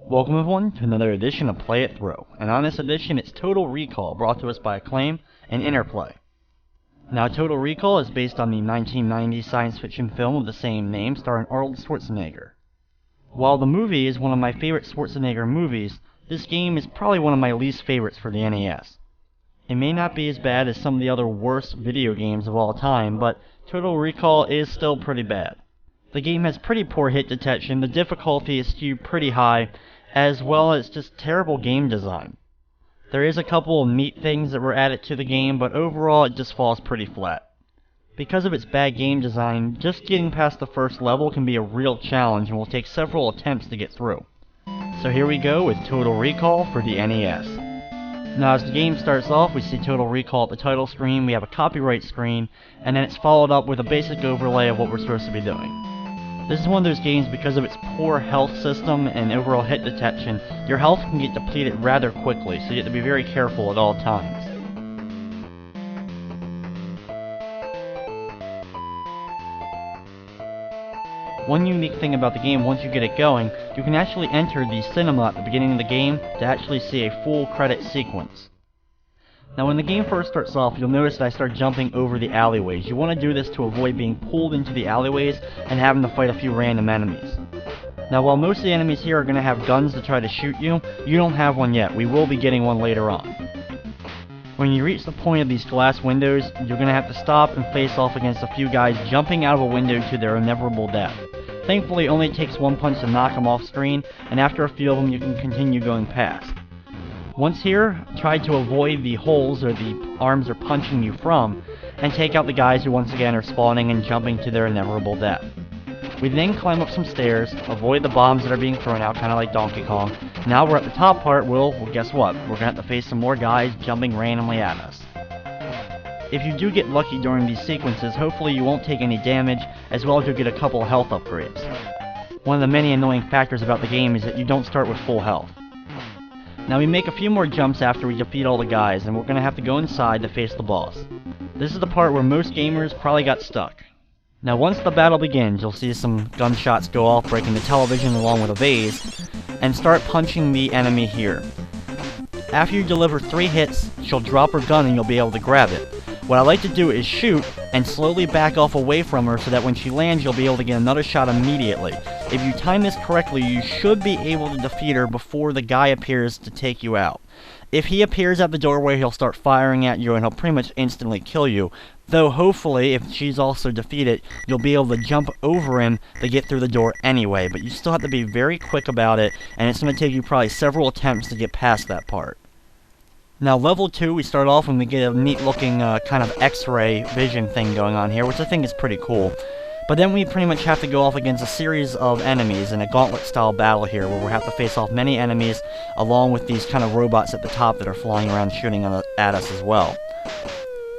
Welcome everyone to another edition of Play It Through, and on this edition it's Total Recall, brought to us by Acclaim and Interplay. Now Total Recall is based on the 1990 science fiction film of the same name starring Arnold Schwarzenegger. While the movie is one of my favorite Schwarzenegger movies, this game is probably one of my least favorites for the NES. It may not be as bad as some of the other worst video games of all time, but Total Recall is still pretty bad. The game has pretty poor hit detection, the difficulty is skewed pretty high, as well as just terrible game design. There is a couple of neat things that were added to the game, but overall it just falls pretty flat. Because of its bad game design, just getting past the first level can be a real challenge and will take several attempts to get through. So here we go with Total Recall for the NES. Now as the game starts off, we see Total Recall at the title screen, we have a copyright screen, and then it's followed up with a basic overlay of what we're supposed to be doing. This is one of those games, because of its poor health system and overall hit detection, your health can get depleted rather quickly, so you have to be very careful at all times. One unique thing about the game, once you get it going, you can actually enter the cinema at the beginning of the game to actually see a full credit sequence. Now when the game first starts off, you'll notice that I start jumping over the alleyways. You want to do this to avoid being pulled into the alleyways and having to fight a few random enemies. Now while most of the enemies here are going to have guns to try to shoot you, you don't have one yet. We will be getting one later on. When you reach the point of these glass windows, you're going to have to stop and face off against a few guys jumping out of a window to their inevitable death. Thankfully it only takes one punch to knock them off screen, and after a few of them you can continue going past. Once here, try to avoid the holes or the arms are punching you from, and take out the guys who once again are spawning and jumping to their inevitable death. We then climb up some stairs, avoid the bombs that are being thrown out, kind of like Donkey Kong. Now we're at the top part, well guess what? We're going to have to face some more guys jumping randomly at us. If you do get lucky during these sequences, hopefully you won't take any damage, as well as you'll get a couple of health upgrades. One of the many annoying factors about the game is that you don't start with full health. Now we make a few more jumps after we defeat all the guys, and we're going to have to go inside to face the boss. This is the part where most gamers probably got stuck. Now once the battle begins, you'll see some gunshots go off, breaking the television along with a vase, and start punching the enemy here. After you deliver 3 hits, she'll drop her gun and you'll be able to grab it. What I like to do is shoot and slowly back off away from her so that when she lands you'll be able to get another shot immediately. If you time this correctly, you should be able to defeat her before the guy appears to take you out. If he appears at the doorway, he'll start firing at you and he'll pretty much instantly kill you. Though hopefully, if she's also defeated, you'll be able to jump over him to get through the door anyway. But you still have to be very quick about it, and it's going to take you probably several attempts to get past that part. Now level 2, we start off and we get a neat looking kind of X-ray vision thing going on here, which I think is pretty cool. But then we pretty much have to go off against a series of enemies in a gauntlet style battle here, where we have to face off many enemies along with these kind of robots at the top that are flying around shooting at us as well.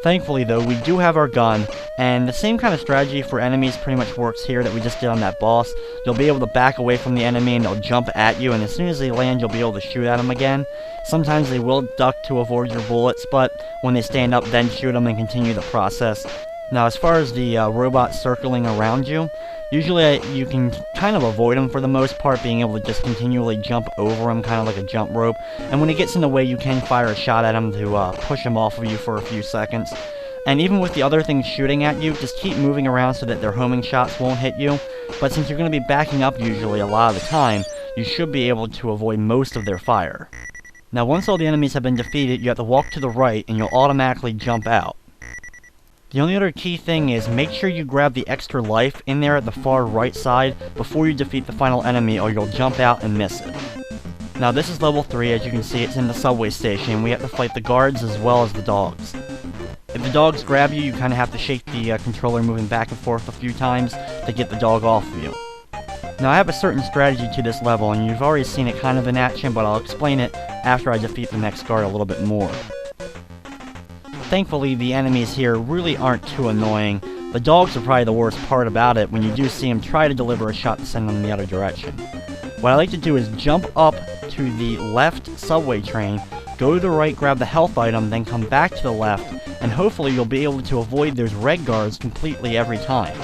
Thankfully though, we do have our gun, and the same kind of strategy for enemies pretty much works here that we just did on that boss. You'll be able to back away from the enemy and they'll jump at you, and as soon as they land you'll be able to shoot at them again. Sometimes they will duck to avoid your bullets, but when they stand up then shoot them and continue the process. Now as far as the robots circling around you, usually you can kind of avoid them for the most part, being able to just continually jump over them, kind of like a jump rope. And when it gets in the way, you can fire a shot at them to push them off of you for a few seconds. And even with the other things shooting at you, just keep moving around so that their homing shots won't hit you. But since you're going to be backing up usually a lot of the time, you should be able to avoid most of their fire. Now once all the enemies have been defeated, you have to walk to the right and you'll automatically jump out. The only other key thing is make sure you grab the extra life in there at the far right side before you defeat the final enemy, or you'll jump out and miss it. Now this is level 3, as you can see it's in the subway station. We have to fight the guards as well as the dogs. If the dogs grab you, you kind of have to shake the controller moving back and forth a few times to get the dog off of you. Now I have a certain strategy to this level, and you've already seen it kind of in action, but I'll explain it after I defeat the next guard a little bit more. Thankfully, the enemies here really aren't too annoying. The dogs are probably the worst part about it when you do see them try to deliver a shot to send them in the other direction. What I like to do is jump up to the left subway train, go to the right, grab the health item, then come back to the left, and hopefully you'll be able to avoid those red guards completely every time.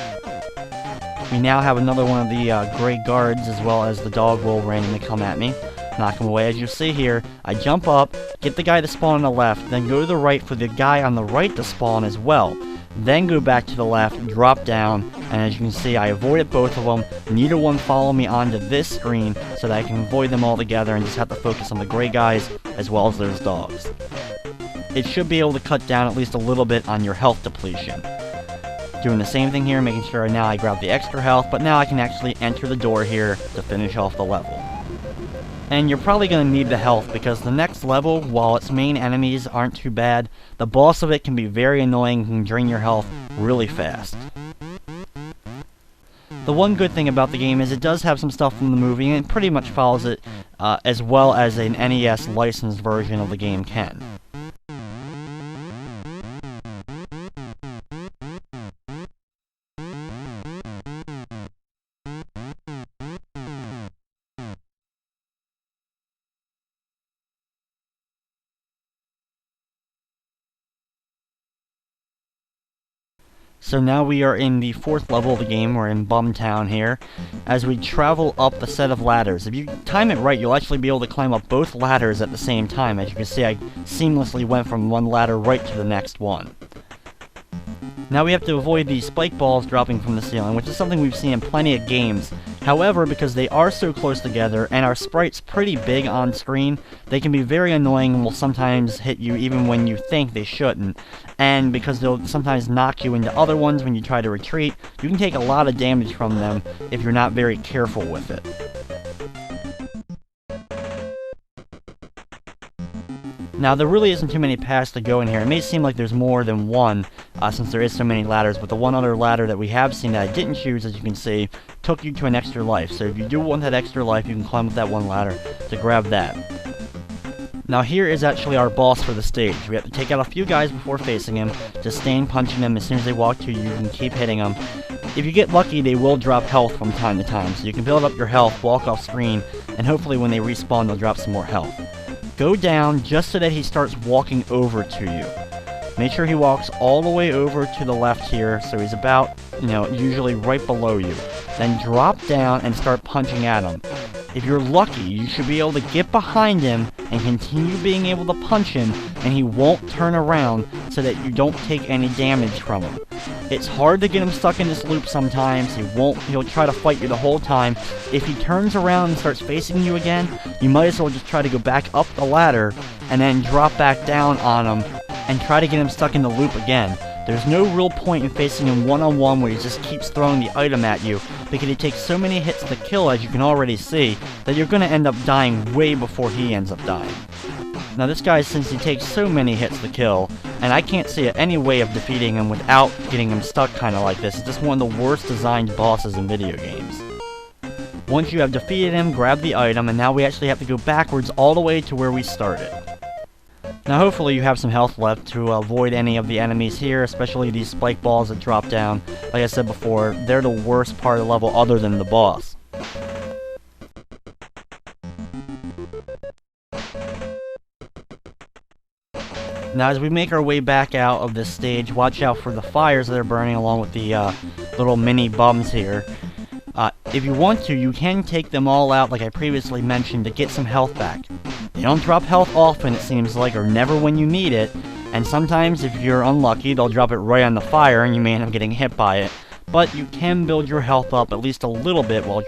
We now have another one of the gray guards, as well as the dog will randomly come at me. knock him away. As you see here, I jump up, get the guy to spawn on the left, then go to the right for the guy on the right to spawn as well. Then go back to the left, drop down, and as you can see, I avoided both of them. Neither one follow me onto this screen, so that I can avoid them all together and just have to focus on the gray guys as well as those dogs. It should be able to cut down at least a little bit on your health depletion. Doing the same thing here, making sure now I grab the extra health, but now I can actually enter the door here to finish off the level. And you're probably going to need the health, because the next level, while its main enemies aren't too bad, the boss of it can be very annoying and can drain your health really fast. The one good thing about the game is it does have some stuff from the movie, and it pretty much follows it as well as an NES licensed version of the game can. So now we are in the 4th level of the game. We're in Bumtown here, as we travel up the set of ladders. If you time it right, you'll actually be able to climb up both ladders at the same time. As you can see, I seamlessly went from one ladder right to the next one. Now we have to avoid these spike balls dropping from the ceiling, which is something we've seen in plenty of games. However, because they are so close together, and our sprite's pretty big on screen, they can be very annoying and will sometimes hit you even when you think they shouldn't. And because they'll sometimes knock you into other ones when you try to retreat, you can take a lot of damage from them if you're not very careful with it. Now, there really isn't too many paths to go in here. It may seem like there's more than one, since there is so many ladders, but the one other ladder that we have seen that I didn't choose, as you can see, took you to an extra life. So if you do want that extra life, you can climb up that one ladder to grab that. Now here is actually our boss for the stage. We have to take out a few guys before facing him, just staying punching them as soon as they walk to you, and keep hitting them. If you get lucky, they will drop health from time to time, so you can build up your health, walk off screen, and hopefully when they respawn, they'll drop some more health. Go down just so that he starts walking over to you. Make sure he walks all the way over to the left here, so he's about, usually right below you. Then drop down and start punching at him. If you're lucky, you should be able to get behind him and continue being able to punch him, and he won't turn around so that you don't take any damage from him. It's hard to get him stuck in this loop sometimes. He'll try to fight you the whole time. If he turns around and starts facing you again, you might as well just try to go back up the ladder and then drop back down on him and try to get him stuck in the loop again. There's no real point in facing him one-on-one where he just keeps throwing the item at you, because he takes so many hits to kill, as you can already see, that you're going to end up dying way before he ends up dying. Now this guy, since he takes so many hits to kill, and I can't see any way of defeating him without getting him stuck kind of like this, it's just one of the worst designed bosses in video games. Once you have defeated him, grab the item, and now we actually have to go backwards all the way to where we started. Now hopefully you have some health left to avoid any of the enemies here, especially these spike balls that drop down. Like I said before, they're the worst part of the level other than the boss. Now as we make our way back out of this stage, watch out for the fires that are burning along with the little mini bums here. If you want to, you can take them all out like I previously mentioned to get some health back. They don't drop health often, it seems like, or never when you need it, and sometimes if you're unlucky, they'll drop it right on the fire and you may end up getting hit by it. But you can build your health up at least a little bit while